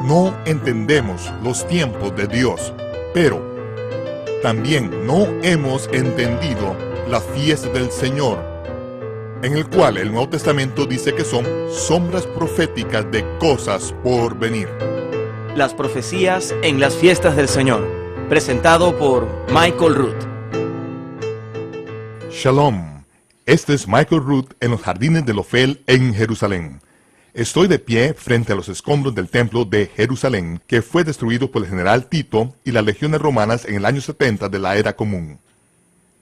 no entendemos los tiempos de Dios, pero también no hemos entendido la fiesta del Señor, en el cual el Nuevo Testamento dice que son sombras proféticas de cosas por venir. Las profecías en las fiestas del Señor, presentado por Michael Root. Shalom, este es Michael Root en los jardines del Ofel en Jerusalén. Estoy de pie frente a los escombros del templo de Jerusalén, que fue destruido por el general Tito y las legiones romanas en el año 70 de la era común.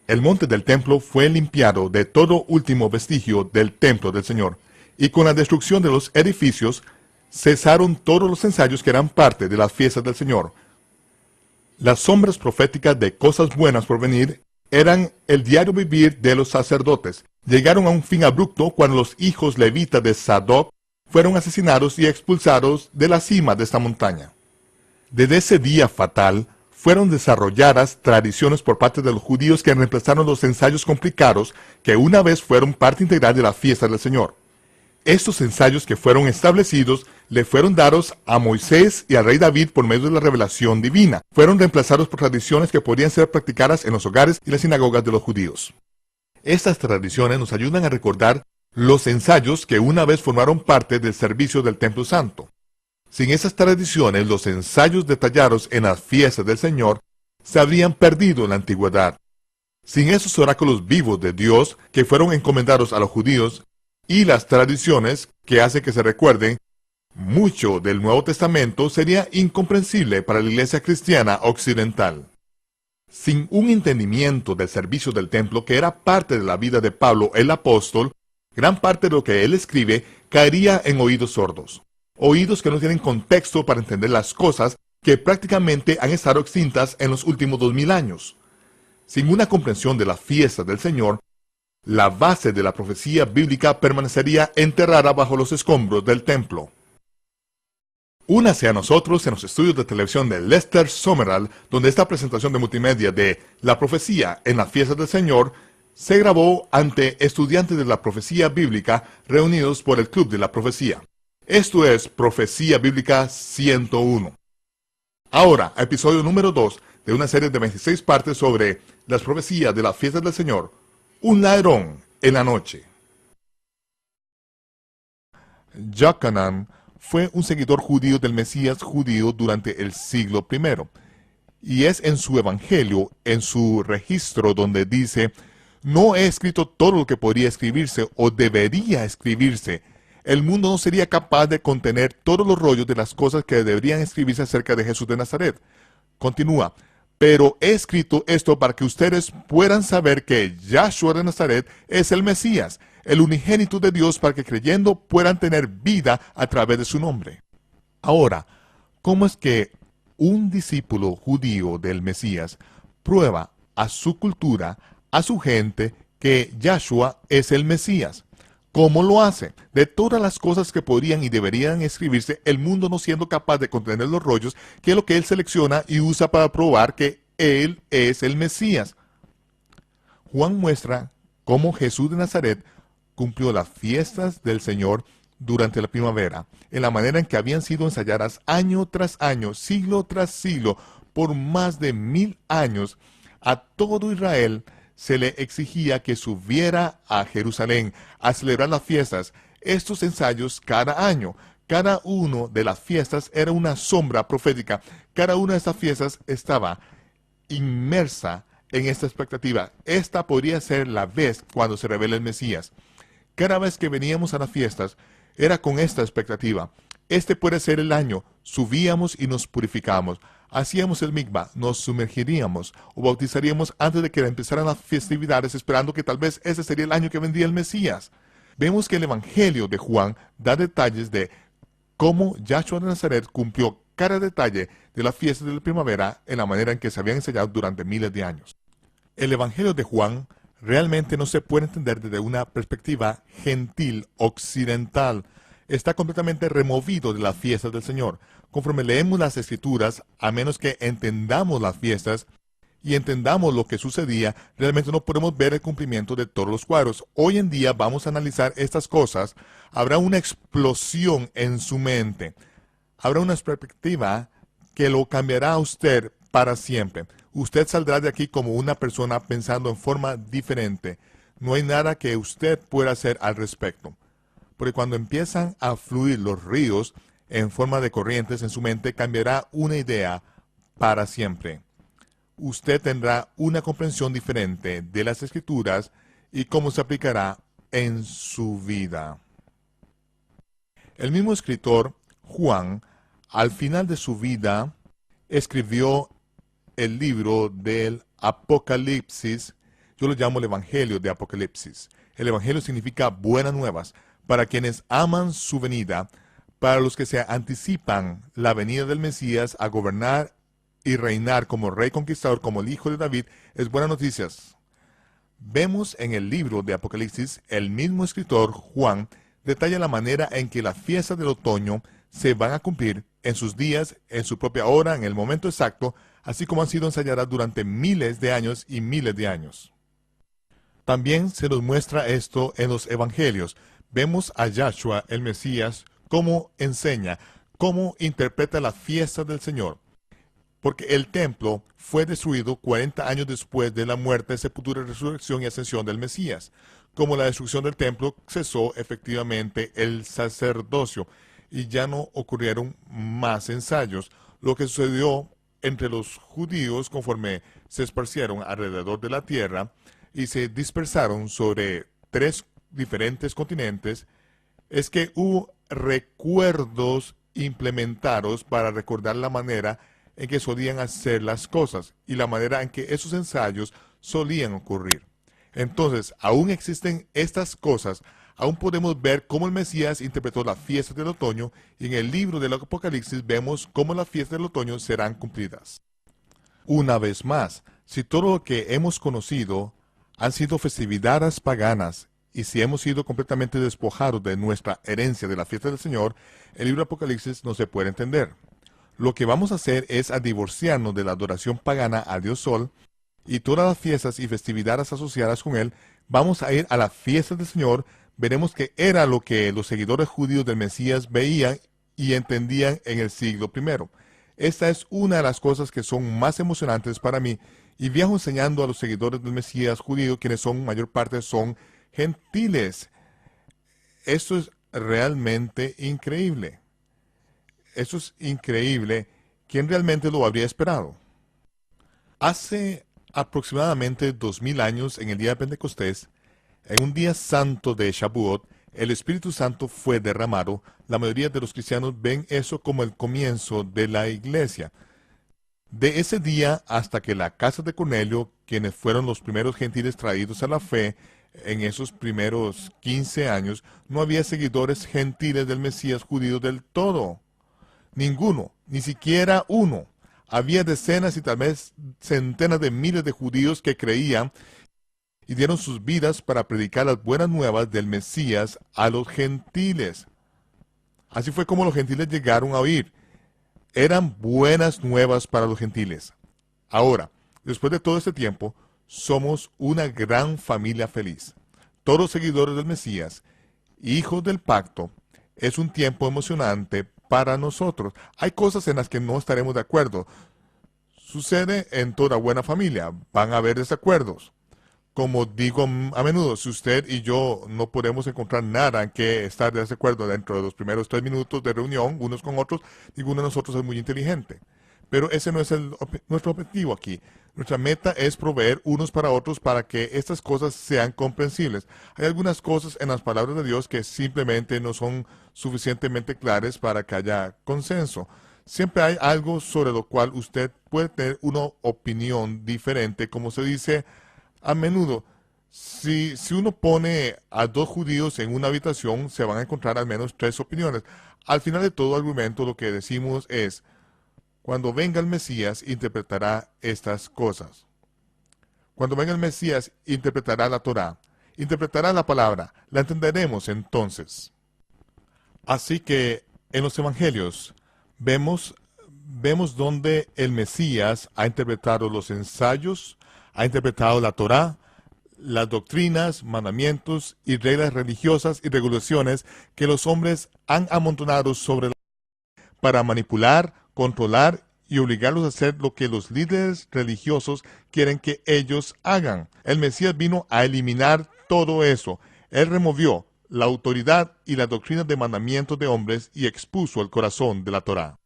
El monte del templo fue limpiado de todo último vestigio del templo del Señor, y con la destrucción de los edificios, cesaron todos los ensayos que eran parte de las fiestas del Señor. Las sombras proféticas de cosas buenas por venir eran el diario vivir de los sacerdotes. Llegaron a un fin abrupto cuando los hijos levitas de Sadoc fueron asesinados y expulsados de la cima de esta montaña. Desde ese día fatal, fueron desarrolladas tradiciones por parte de los judíos que reemplazaron los ensayos complicados que una vez fueron parte integral de la fiesta del Señor. Estos ensayos que fueron establecidos le fueron dados a Moisés y al rey David por medio de la revelación divina. Fueron reemplazados por tradiciones que podían ser practicadas en los hogares y las sinagogas de los judíos. Estas tradiciones nos ayudan a recordar los ensayos que una vez formaron parte del servicio del Templo Santo. Sin esas tradiciones, los ensayos detallados en las fiestas del Señor se habrían perdido en la antigüedad. Sin esos oráculos vivos de Dios que fueron encomendados a los judíos y las tradiciones que hacen que se recuerden, mucho del Nuevo Testamento sería incomprensible para la iglesia cristiana occidental. Sin un entendimiento del servicio del templo que era parte de la vida de Pablo el apóstol, gran parte de lo que él escribe caería en oídos sordos. Oídos que no tienen contexto para entender las cosas que prácticamente han estado extintas en los últimos 2000 años. Sin una comprensión de la fiesta del Señor, la base de la profecía bíblica permanecería enterrada bajo los escombros del templo. Únase a nosotros en los estudios de televisión de Lester Summerall, donde esta presentación de multimedia de La profecía en las fiestas del Señor se grabó ante estudiantes de la profecía bíblica reunidos por el Club de la Profecía. Esto es Profecía Bíblica 101. Ahora, episodio número 2 de una serie de 26 partes sobre las profecías de las fiestas del Señor. Un ladrón en la noche. Yochanan fue un seguidor judío del Mesías judío durante el siglo I. Y es en su evangelio, en su registro, donde dice: no he escrito todo lo que podría escribirse o debería escribirse. El mundo no sería capaz de contener todos los rollos de las cosas que deberían escribirse acerca de Jesús de Nazaret. Continúa: pero he escrito esto para que ustedes puedan saber que Yahshua de Nazaret es el Mesías, el unigénito de Dios, para que creyendo puedan tener vida a través de su nombre. Ahora, ¿cómo es que un discípulo judío del Mesías prueba a su cultura, a su gente, que Yahshua es el Mesías? ¿Cómo lo hace? De todas las cosas que podrían y deberían escribirse, el mundo no siendo capaz de contener los rollos, que es lo que él selecciona y usa para probar que él es el Mesías. Juan muestra cómo Jesús de Nazaret cumplió las fiestas del Señor durante la primavera, en la manera en que habían sido ensayadas año tras año, siglo tras siglo, por más de 1000 años. A todo Israel se le exigía que subiera a Jerusalén a celebrar las fiestas. Estos ensayos cada año, cada una de las fiestas era una sombra profética. Cada una de estas fiestas estaba inmersa en esta expectativa. Esta podría ser la vez cuando se revela el Mesías. Cada vez que veníamos a las fiestas, era con esta expectativa. Este puede ser el año. Subíamos y nos purificamos. Hacíamos el mikvah, nos sumergiríamos o bautizaríamos antes de que empezaran las festividades, esperando que tal vez ese sería el año que vendría el Mesías. Vemos que el Evangelio de Juan da detalles de cómo Yahshua de Nazaret cumplió cada detalle de la fiesta de la primavera en la manera en que se habían ensayado durante miles de años. El Evangelio de Juan realmente no se puede entender desde una perspectiva gentil, occidental. Está completamente removido de las fiestas del Señor. Conforme leemos las Escrituras, a menos que entendamos las fiestas y entendamos lo que sucedía, realmente no podemos ver el cumplimiento de todos los cuadros. Hoy en día vamos a analizar estas cosas. Habrá una explosión en su mente. Habrá una perspectiva que lo cambiará a usted para siempre. Usted saldrá de aquí como una persona pensando en forma diferente. No hay nada que usted pueda hacer al respecto. Porque cuando empiezan a fluir los ríos en forma de corrientes en su mente, cambiará una idea para siempre. Usted tendrá una comprensión diferente de las Escrituras y cómo se aplicará en su vida. El mismo escritor, Juan, al final de su vida, escribió el libro del Apocalipsis. Yo lo llamo el Evangelio de Apocalipsis. El Evangelio significa buenas nuevas para quienes aman su venida, para los que se anticipan la venida del Mesías a gobernar y reinar como rey conquistador, como el hijo de David. Es buenas noticias. Vemos en el libro de Apocalipsis, el mismo escritor, Juan, detalla la manera en que las fiestas del otoño se van a cumplir en sus días, en su propia hora, en el momento exacto, así como han sido ensayadas durante miles de años y miles de años. También se nos muestra esto en los evangelios. Vemos a Yahshua, el Mesías, cómo enseña, cómo interpreta las fiestas del Señor. Porque el templo fue destruido 40 años después de la muerte, sepultura, resurrección y ascensión del Mesías. Como la destrucción del templo, cesó efectivamente el sacerdocio y ya no ocurrieron más ensayos. Lo que sucedió entre los judíos conforme se esparcieron alrededor de la tierra y se dispersaron sobre 3 diferentes continentes, es que hubo recuerdos implementados para recordar la manera en que solían hacer las cosas y la manera en que esos ensayos solían ocurrir. Entonces, aún existen estas cosas, aún podemos ver cómo el Mesías interpretó las fiestas del otoño, y en el libro del Apocalipsis vemos cómo las fiestas del otoño serán cumplidas. Una vez más, si todo lo que hemos conocido han sido festividades paganas, y si hemos sido completamente despojados de nuestra herencia de la fiesta del Señor, el libro de Apocalipsis no se puede entender. Lo que vamos a hacer es a divorciarnos de la adoración pagana a Dios Sol y todas las fiestas y festividades asociadas con él. Vamos a ir a la fiesta del Señor. Veremos que era lo que los seguidores judíos del Mesías veían y entendían en el siglo I. Esta es una de las cosas que son más emocionantes para mí, y viajo enseñando a los seguidores del Mesías judío, quienes son mayor parte son gentiles. Esto es realmente increíble. Eso es increíble. ¿Quién realmente lo habría esperado? Hace aproximadamente 2000 años, en el día de Pentecostés, en un día santo de Shavuot, el Espíritu Santo fue derramado. La mayoría de los cristianos ven eso como el comienzo de la iglesia. De ese día hasta que la casa de Cornelio, quienes fueron los primeros gentiles traídos a la fe en esos primeros 15 años, no había seguidores gentiles del Mesías judío del todo. Ninguno, ni siquiera uno. Había decenas y tal vez centenas de miles de judíos que creían y dieron sus vidas para predicar las buenas nuevas del Mesías a los gentiles. Así fue como los gentiles llegaron a oír. Eran buenas nuevas para los gentiles. Ahora, después de todo este tiempo, somos una gran familia feliz. Todos seguidores del Mesías, hijos del pacto. Es un tiempo emocionante para nosotros. Hay cosas en las que no estaremos de acuerdo. Sucede en toda buena familia. Van a haber desacuerdos. Como digo a menudo, si usted y yo no podemos encontrar nada en que estar de desacuerdo dentro de los primeros 3 minutos de reunión, unos con otros, ninguno de nosotros es muy inteligente. Pero ese no es nuestro objetivo aquí. Nuestra meta es proveer unos para otros para que estas cosas sean comprensibles. Hay algunas cosas en las palabras de Dios que simplemente no son suficientemente claras para que haya consenso. Siempre hay algo sobre lo cual usted puede tener una opinión diferente. Como se dice a menudo, si uno pone a 2 judíos en una habitación, se van a encontrar al menos 3 opiniones. Al final de todo argumento, lo que decimos es: cuando venga el Mesías, interpretará estas cosas. Cuando venga el Mesías, interpretará la Torá, interpretará la palabra, la entenderemos entonces. Así que en los evangelios vemos donde el Mesías ha interpretado los ensayos, ha interpretado la Torá, las doctrinas, mandamientos y reglas religiosas y regulaciones que los hombres han amontonado sobre la para manipular, controlar y obligarlos a hacer lo que los líderes religiosos quieren que ellos hagan. El Mesías vino a eliminar todo eso. Él removió la autoridad y las doctrinas de mandamientos de hombres y expuso el corazón de la Torá.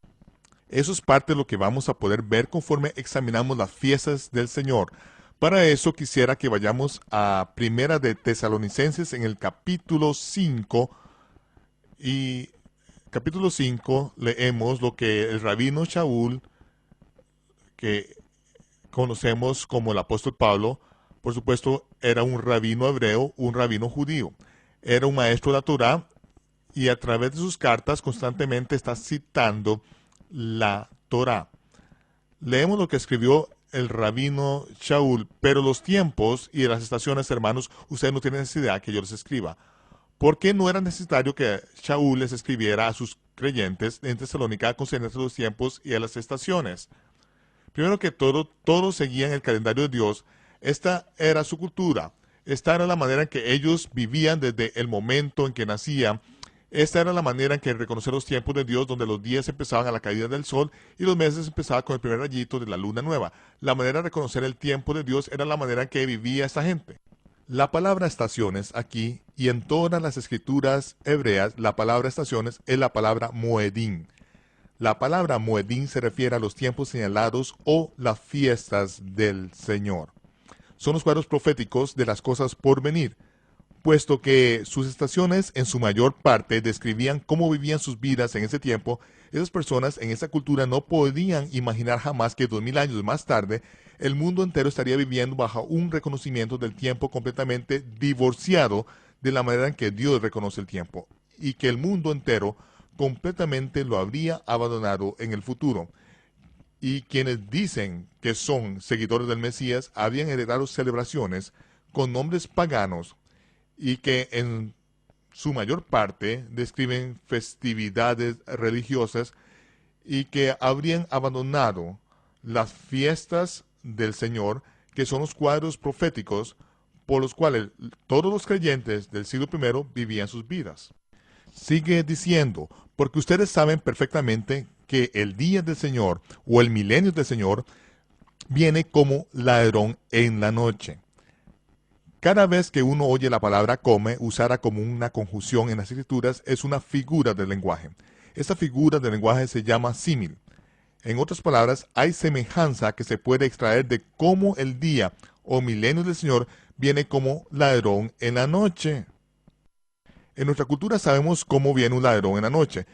Eso es parte de lo que vamos a poder ver conforme examinamos las fiestas del Señor. Para eso quisiera que vayamos a Primera de Tesalonicenses en el capítulo 5 y capítulo 5 leemos lo que el rabino Shaul, que conocemos como el apóstol Pablo, por supuesto era un rabino hebreo, un rabino judío. Era un maestro de la Torá y a través de sus cartas constantemente está citando la Torá. Leemos lo que escribió el rabino Shaul: pero los tiempos y las estaciones, hermanos, ustedes no tienen necesidad que yo les escriba. ¿Por qué no era necesario que Shaul les escribiera a sus creyentes en Tesalónica concerniente a los tiempos y a las estaciones? Primero que todo, todos seguían el calendario de Dios. Esta era su cultura. Esta era la manera en que ellos vivían desde el momento en que nacían. Esta era la manera en que reconocer los tiempos de Dios, donde los días empezaban a la caída del sol y los meses empezaban con el primer rayito de la luna nueva. La manera de reconocer el tiempo de Dios era la manera en que vivía esta gente. La palabra estaciones aquí y en todas las escrituras hebreas, la palabra estaciones es la palabra moedín. La palabra moedín se refiere a los tiempos señalados o las fiestas del Señor. Son los cuadros proféticos de las cosas por venir, puesto que sus estaciones en su mayor parte describían cómo vivían sus vidas en ese tiempo. Esas personas en esa cultura no podían imaginar jamás que 2000 años más tarde el mundo entero estaría viviendo bajo un reconocimiento del tiempo completamente divorciado de la manera en que Dios reconoce el tiempo, y que el mundo entero completamente lo habría abandonado en el futuro. Y quienes dicen que son seguidores del Mesías habían heredado celebraciones con nombres paganos y que en su mayor parte describen festividades religiosas, y que habrían abandonado las fiestas del Señor, que son los cuadros proféticos por los cuales todos los creyentes del siglo I vivían sus vidas. Sigue diciendo: porque ustedes saben perfectamente que el día del Señor o el milenio del Señor viene como ladrón en la noche. Cada vez que uno oye la palabra come usada como una conjunción en las escrituras, es una figura del lenguaje. Esta figura del lenguaje se llama símil. En otras palabras, hay semejanza que se puede extraer de cómo el día o milenio del Señor viene como ladrón en la noche. En nuestra cultura sabemos cómo viene un ladrón en la noche.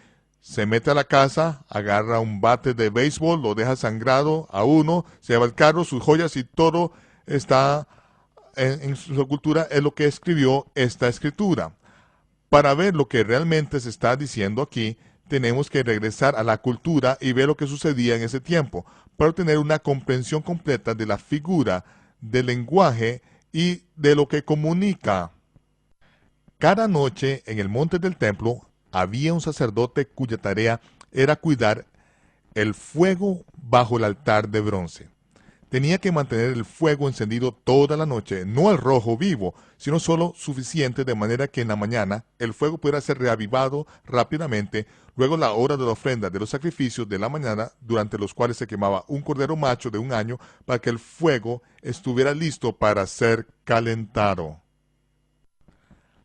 Se mete a la casa, agarra un bate de béisbol, lo deja sangrado a uno, se lleva el carro, sus joyas y todo está en su cultura. Es lo que escribió esta escritura. Para ver lo que realmente se está diciendo aquí, tenemos que regresar a la cultura y ver lo que sucedía en ese tiempo, para obtener una comprensión completa de la figura, del lenguaje y de lo que comunica. Cada noche en el monte del templo había un sacerdote cuya tarea era cuidar el fuego bajo el altar de bronce. Tenía que mantener el fuego encendido toda la noche, no al rojo vivo, sino solo suficiente de manera que en la mañana el fuego pudiera ser reavivado rápidamente. Luego la hora de la ofrenda de los sacrificios de la mañana, durante los cuales se quemaba un cordero macho de un año, para que el fuego estuviera listo para ser calentado.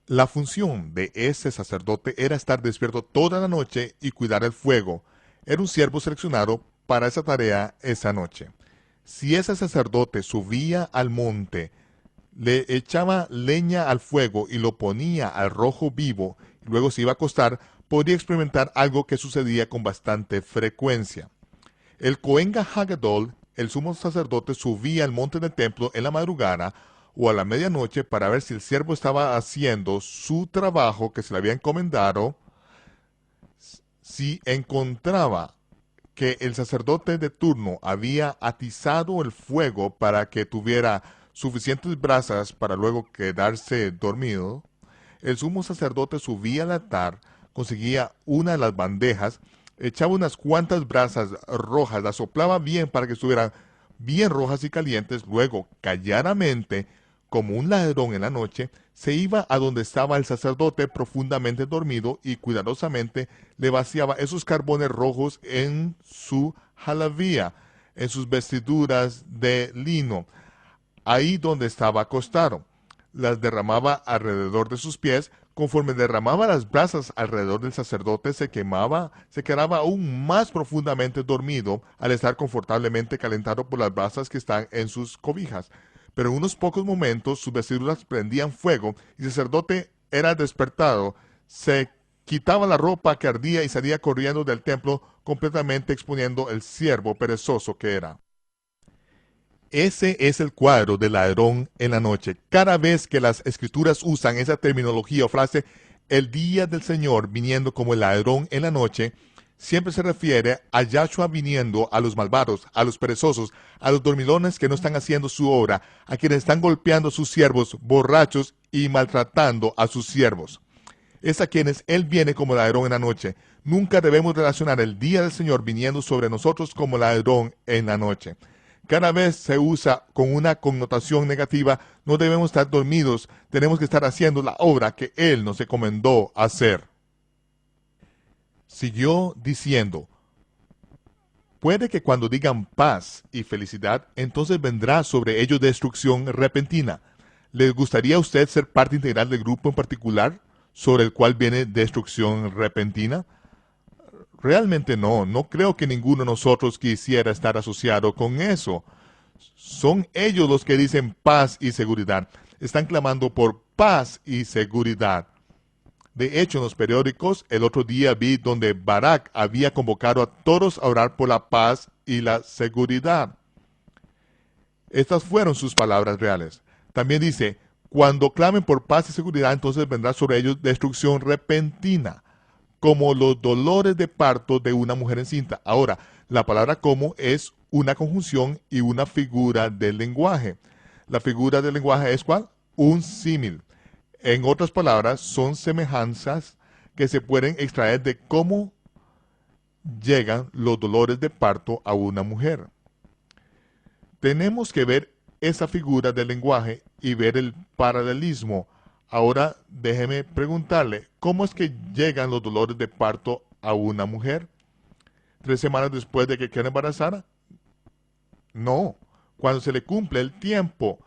La función de ese sacerdote era estar despierto toda la noche y cuidar el fuego. Era un siervo seleccionado para esa tarea esa noche. Si ese sacerdote subía al monte, le echaba leña al fuego y lo ponía al rojo vivo, y luego se iba a acostar, podría experimentar algo que sucedía con bastante frecuencia. El Cohen Hagadol, el sumo sacerdote, subía al monte del templo en la madrugada o a la medianoche para ver si el siervo estaba haciendo su trabajo que se le había encomendado. Si encontraba que el sacerdote de turno había atizado el fuego para que tuviera suficientes brasas para luego quedarse dormido, el sumo sacerdote subía al altar, conseguía una de las bandejas, echaba unas cuantas brasas rojas, las soplaba bien para que estuvieran bien rojas y calientes, luego calladamente como un ladrón en la noche, se iba a donde estaba el sacerdote profundamente dormido y cuidadosamente le vaciaba esos carbones rojos en su jalavía, en sus vestiduras de lino, ahí donde estaba acostado. Las derramaba alrededor de sus pies. Conforme derramaba las brasas alrededor del sacerdote, se quedaba aún más profundamente dormido al estar confortablemente calentado por las brasas que están en sus cobijas. Pero en unos pocos momentos sus vestiduras prendían fuego y el sacerdote era despertado. Se quitaba la ropa que ardía y salía corriendo del templo, completamente exponiendo el siervo perezoso que era. Ese es el cuadro del ladrón en la noche. Cada vez que las escrituras usan esa terminología o frase, el día del Señor viniendo como el ladrón en la noche, siempre se refiere a Yahshua viniendo a los malvados, a los perezosos, a los dormilones que no están haciendo su obra, a quienes están golpeando a sus siervos borrachos y maltratando a sus siervos. Es a quienes Él viene como ladrón en la noche. Nunca debemos relacionar el día del Señor viniendo sobre nosotros como ladrón en la noche. Cada vez se usa con una connotación negativa. No debemos estar dormidos, tenemos que estar haciendo la obra que Él nos encomendó hacer. Siguió diciendo, puede que cuando digan paz y felicidad, entonces vendrá sobre ellos destrucción repentina. ¿Les gustaría a usted ser parte integral del grupo en particular sobre el cual viene destrucción repentina? Realmente no creo que ninguno de nosotros quisiera estar asociado con eso. Son ellos los que dicen paz y seguridad. Están clamando por paz y seguridad. De hecho, en los periódicos, el otro día vi donde Barak había convocado a todos a orar por la paz y la seguridad. Estas fueron sus palabras reales. También dice, cuando clamen por paz y seguridad, entonces vendrá sobre ellos destrucción repentina, como los dolores de parto de una mujer encinta. Ahora, la palabra como es una conjunción y una figura del lenguaje. La figura del lenguaje es ¿cuál? Un símil. En otras palabras, son semejanzas que se pueden extraer de cómo llegan los dolores de parto a una mujer. Tenemos que ver esa figura del lenguaje y ver el paralelismo. Ahora déjeme preguntarle, ¿cómo es que llegan los dolores de parto a una mujer? ¿3 semanas después de que quede embarazada? No, cuando se le cumple el tiempo,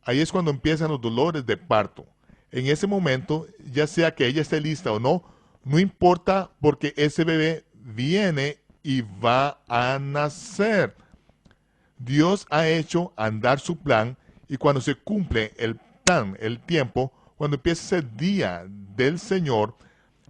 ahí es cuando empiezan los dolores de parto. En ese momento, ya sea que ella esté lista o no, no importa porque ese bebé viene y va a nacer. Dios ha hecho andar su plan y cuando se cumple el plan, el tiempo, cuando empiece ese día del Señor,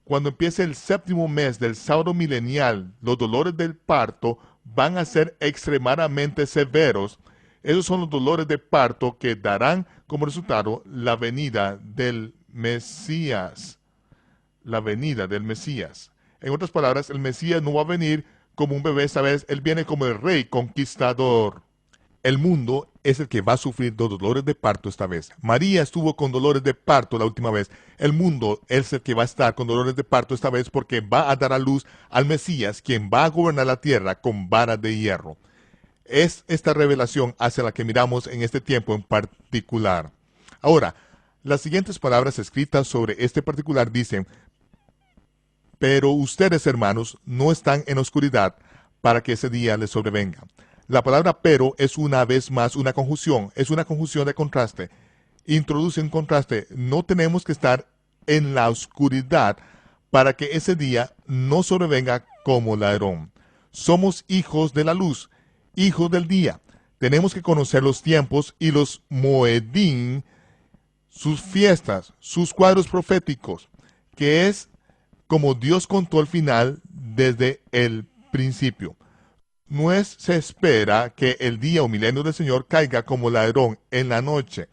cuando empiece el 7º mes del sábado milenial, los dolores del parto van a ser extremadamente severos. Esos son los dolores de parto que darán como resultado la venida del Mesías. La venida del Mesías. En otras palabras, el Mesías no va a venir como un bebé esta vez, Él viene como el rey conquistador. El mundo es el que va a sufrir los dolores de parto esta vez. María estuvo con dolores de parto la última vez. El mundo es el que va a estar con dolores de parto esta vez porque va a dar a luz al Mesías, quien va a gobernar la tierra con varas de hierro. Es esta revelación hacia la que miramos en este tiempo en particular. Ahora, las siguientes palabras escritas sobre este particular dicen, pero ustedes, hermanos, no están en oscuridad para que ese día les sobrevenga. La palabra pero es una vez más una conjunción, es una conjunción de contraste. Introduce un contraste. No tenemos que estar en la oscuridad para que ese día no sobrevenga como ladrón. Somos hijos de la luz, hijos del día. Tenemos que conocer los tiempos y los moedín, sus fiestas, sus cuadros proféticos, que es como Dios contó al final desde el principio. Se espera que el día o milenio del Señor caiga como ladrón en la noche.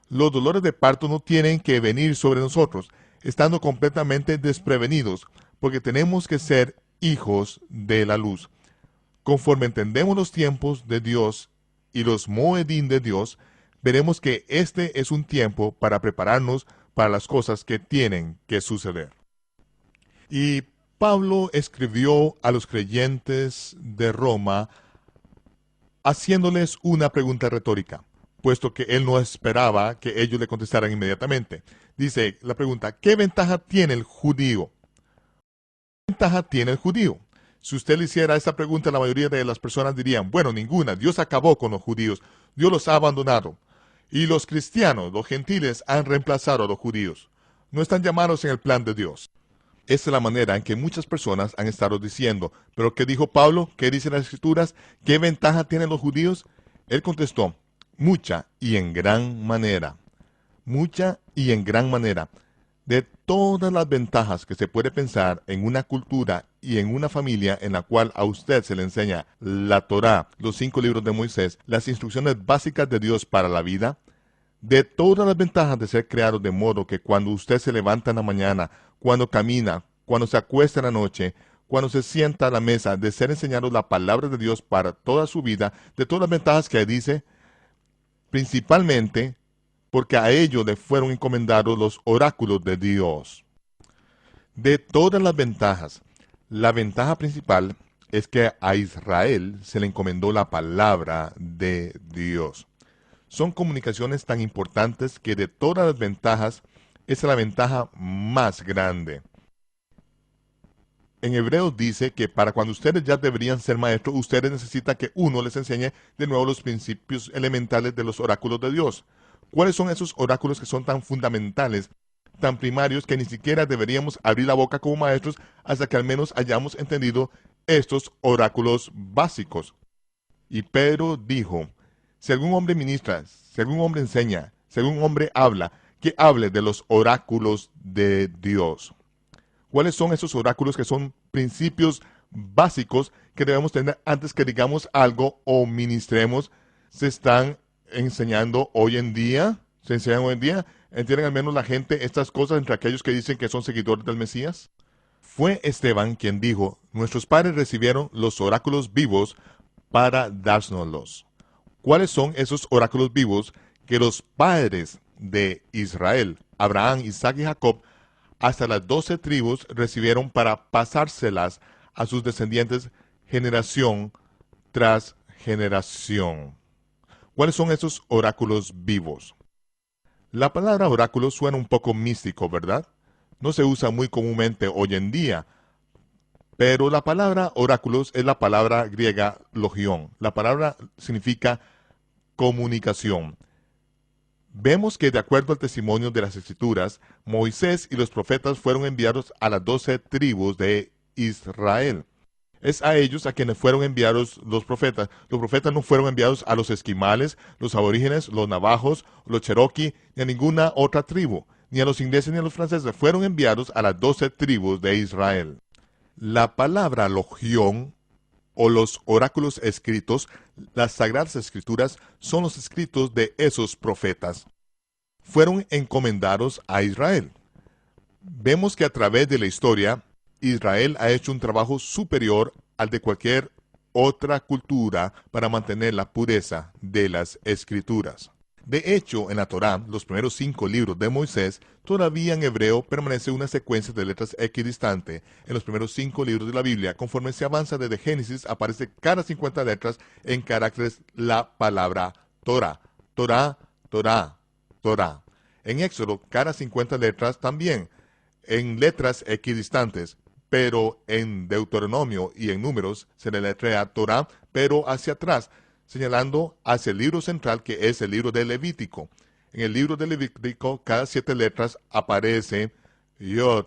Los dolores de parto no tienen que venir sobre nosotros, estando completamente desprevenidos, porque tenemos que ser hijos de la luz. Conforme entendemos los tiempos de Dios y los moedín de Dios, veremos que este es un tiempo para prepararnos para las cosas que tienen que suceder. Y Pablo escribió a los creyentes de Roma haciéndoles una pregunta retórica. puesto que él no esperaba que ellos le contestaran inmediatamente. Dice la pregunta, ¿qué ventaja tiene el judío? ¿Qué ventaja tiene el judío? Si usted le hiciera esta pregunta, la mayoría de las personas dirían, bueno, ninguna, Dios acabó con los judíos, Dios los ha abandonado. Y los cristianos, los gentiles, han reemplazado a los judíos. No están llamados en el plan de Dios. Esa es la manera en que muchas personas han estado diciendo. Pero ¿qué dijo Pablo? ¿Qué dicen las Escrituras? ¿Qué ventaja tienen los judíos? Él contestó, mucha y en gran manera. Mucha y en gran manera. De todas las ventajas que se puede pensar en una cultura y en una familia en la cual a usted se le enseña la Torá, los 5 libros de Moisés, las instrucciones básicas de Dios para la vida, de todas las ventajas de ser creado de modo que cuando usted se levanta en la mañana, cuando camina, cuando se acuesta en la noche, cuando se sienta a la mesa, de ser enseñado la palabra de Dios para toda su vida, de todas las ventajas que dice, principalmente porque a ellos le fueron encomendados los oráculos de Dios. De todas las ventajas, la ventaja principal es que a Israel se le encomendó la palabra de Dios. Son comunicaciones tan importantes que de todas las ventajas, esa es la ventaja más grande. En Hebreos dice que para cuando ustedes ya deberían ser maestros, ustedes necesitan que uno les enseñe de nuevo los principios elementales de los oráculos de Dios. ¿Cuáles son esos oráculos que son tan fundamentales, tan primarios, que ni siquiera deberíamos abrir la boca como maestros hasta que al menos hayamos entendido estos oráculos básicos? Y Pedro dijo, si algún hombre ministra, si algún hombre enseña, si algún hombre habla, que hable de los oráculos de Dios. ¿Cuáles son esos oráculos que son principios básicos que debemos tener antes que digamos algo o ministremos? Se están enseñando hoy en día, se enseñan hoy en día, ¿entienden al menos la gente estas cosas entre aquellos que dicen que son seguidores del Mesías? Fue Esteban quien dijo, nuestros padres recibieron los oráculos vivos para dárnoslos. ¿Cuáles son esos oráculos vivos que los padres de Israel, Abraham, Isaac y Jacob, hasta las 12 tribus recibieron para pasárselas a sus descendientes generación tras generación? ¿Cuáles son esos oráculos vivos? La palabra oráculo suena un poco místico, ¿verdad? No se usa muy comúnmente hoy en día, pero la palabra oráculos es la palabra griega logión. La palabra significa comunicación. Vemos que de acuerdo al testimonio de las Escrituras, Moisés y los profetas fueron enviados a las 12 tribus de Israel. Es a ellos a quienes fueron enviados los profetas. Los profetas no fueron enviados a los esquimales, los aborígenes, los navajos, los cherokee, ni a ninguna otra tribu, ni a los ingleses ni a los franceses. Fueron enviados a las 12 tribus de Israel. La palabra logión o los oráculos escritos, las sagradas escrituras, son los escritos de esos profetas. Fueron encomendados a Israel. Vemos que a través de la historia, Israel ha hecho un trabajo superior al de cualquier otra cultura para mantener la pureza de las escrituras. De hecho, en la Torá, los primeros 5 libros de Moisés, todavía en hebreo permanece una secuencia de letras equidistante. En los primeros 5 libros de la Biblia, conforme se avanza desde Génesis, aparece cada 50 letras en caracteres la palabra Torá. Torá, Torá, Torá. En Éxodo, cada 50 letras también, en letras equidistantes. Pero en Deuteronomio y en Números se le letrea Torá, pero hacia atrás, señalando hacia el libro central, que es el libro de Levítico. En el libro de Levítico, cada 7 letras aparece Yod,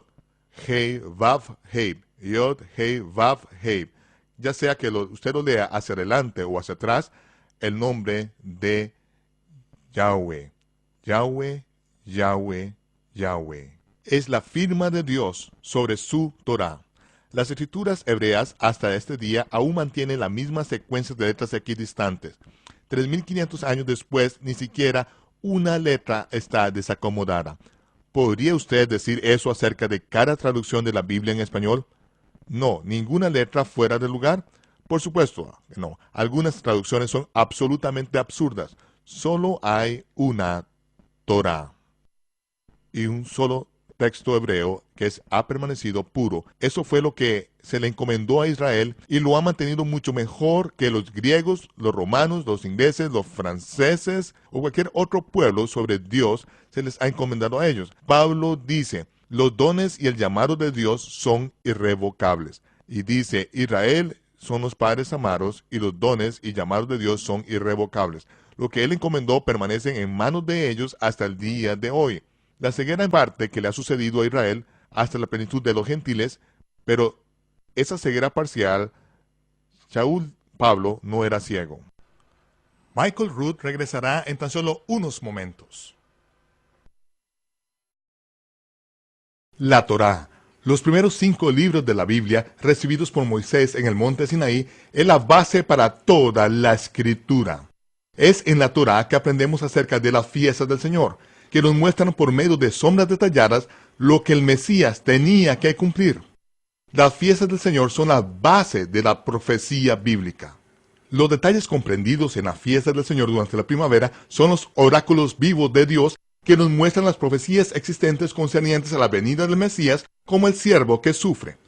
Hei, Vav, Hei. Yod, Hei, Vav, Hei. Ya sea que usted lo lea hacia adelante o hacia atrás, el nombre de Yahweh. Yahweh, Yahweh, Yahweh. Es la firma de Dios sobre su Torá. Las escrituras hebreas hasta este día aún mantienen la misma secuencia de letras equidistantes. 3.500 años después, ni siquiera una letra está desacomodada. ¿Podría usted decir eso acerca de cada traducción de la Biblia en español? No, ninguna letra fuera de lugar. Por supuesto, no. Algunas traducciones son absolutamente absurdas. Solo hay una Torá y un solo texto hebreo que ha permanecido puro. Eso fue lo que se le encomendó a Israel y lo ha mantenido mucho mejor que los griegos, los romanos, los ingleses, los franceses o cualquier otro pueblo sobre Dios se les ha encomendado a ellos. Pablo dice, los dones y el llamado de Dios son irrevocables. Y dice, Israel son los padres amados y los dones y llamados de Dios son irrevocables. Lo que él encomendó permanece en manos de ellos hasta el día de hoy. La ceguera en parte que le ha sucedido a Israel hasta la plenitud de los gentiles, pero esa ceguera parcial, Shaul Pablo no era ciego. Michael Root regresará en tan solo unos momentos. La Torá, los primeros 5 libros de la Biblia recibidos por Moisés en el monte Sinaí, es la base para toda la escritura. Es en la Torá que aprendemos acerca de las fiestas del Señor, que nos muestran por medio de sombras detalladas lo que el Mesías tenía que cumplir. Las fiestas del Señor son la base de la profecía bíblica. Los detalles comprendidos en las fiestas del Señor durante la primavera son los oráculos vivos de Dios que nos muestran las profecías existentes concernientes a la venida del Mesías como el siervo que sufre.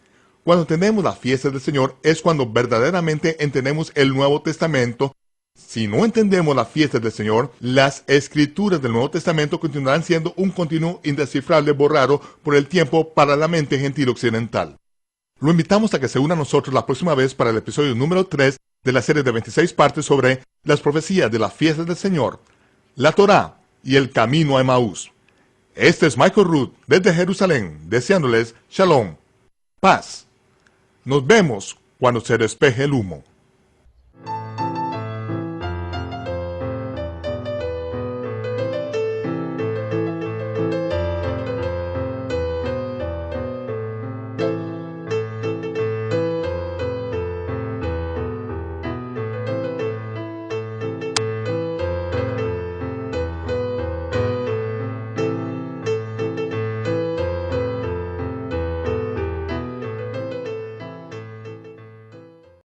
Cuando entendemos las fiestas del Señor es cuando verdaderamente entendemos el Nuevo Testamento. Si no entendemos las fiestas del Señor, las escrituras del Nuevo Testamento continuarán siendo un continuo indescifrable borrado por el tiempo para la mente gentil occidental. Lo invitamos a que se una a nosotros la próxima vez para el episodio número 3 de la serie de 26 partes sobre las profecías de las fiestas del Señor, la Torá y el camino a Emaús. Este es Michael Root desde Jerusalén, deseándoles Shalom, paz. Nos vemos cuando se despeje el humo.